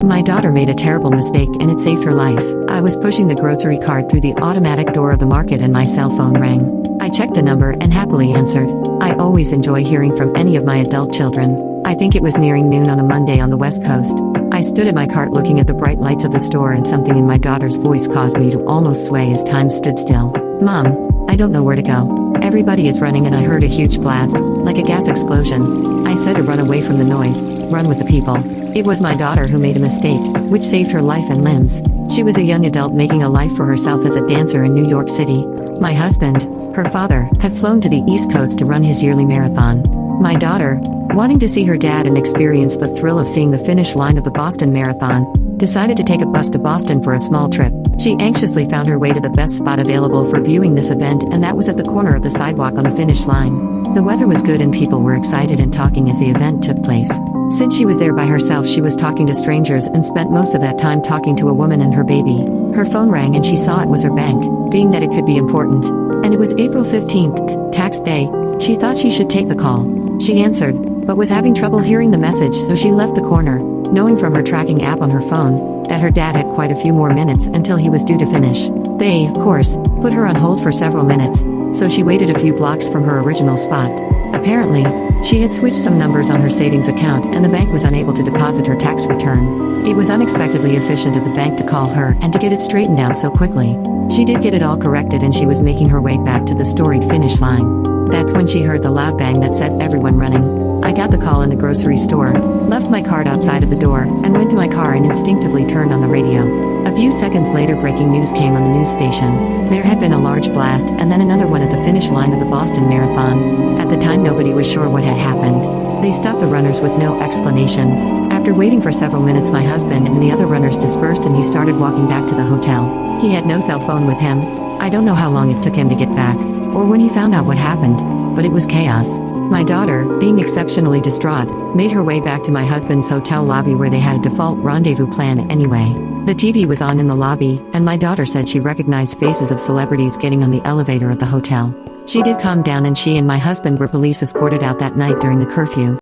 My daughter made a terrible mistake and it saved her life. I was pushing the grocery cart through the automatic door of the market and my cell phone rang. I checked the number and happily answered. I always enjoy hearing from any of my adult children. I think it was nearing noon on a Monday on the West Coast. I stood at my cart looking at the bright lights of the store, and something in my daughter's voice caused me to almost sway as time stood still. Mom, I don't know where to go. Everybody is running and I heard a huge blast, like a gas explosion. I said to run away from the noise, run with the people. It was my daughter who made a mistake, which saved her life and limbs. She was a young adult making a life for herself as a dancer in New York City. My husband, her father, had flown to the East Coast to run his yearly marathon. My daughter, wanting to see her dad and experience the thrill of seeing the finish line of the Boston Marathon, decided to take a bus to Boston for a small trip. She anxiously found her way to the best spot available for viewing this event, and that was at the corner of the sidewalk on the finish line. The weather was good and people were excited and talking as the event took place. Since she was there by herself, she was talking to strangers and spent most of that time talking to a woman and her baby. Her phone rang and she saw it was her bank, being that it could be important. And it was April 15th, tax day. She thought she should take the call. She answered, but was having trouble hearing the message, so she left the corner, knowing from her tracking app on her phone that her dad had quite a few more minutes until he was due to finish. They, of course, put her on hold for several minutes, so she waited a few blocks from her original spot. Apparently, she had switched some numbers on her savings account and the bank was unable to deposit her tax return. It was unexpectedly efficient of the bank to call her and to get it straightened out so quickly. She did get it all corrected and she was making her way back to the storied finish line. That's when she heard the loud bang that set everyone running. I got the call in the grocery store, left my card outside of the door, and went to my car and instinctively turned on the radio. A few seconds later, breaking news came on the news station. There had been a large blast and then another one at the finish line of the Boston Marathon. At the time, nobody was sure what had happened. They stopped the runners with no explanation. After waiting for several minutes, my husband and the other runners dispersed and he started walking back to the hotel. He had no cell phone with him. I don't know how long it took him to get back, or when he found out what happened, but it was chaos. My daughter, being exceptionally distraught, made her way back to my husband's hotel lobby where they had a default rendezvous plan anyway. The TV was on in the lobby, and my daughter said she recognized faces of celebrities getting on the elevator at the hotel. She did calm down and she and my husband were police escorted out that night during the curfew.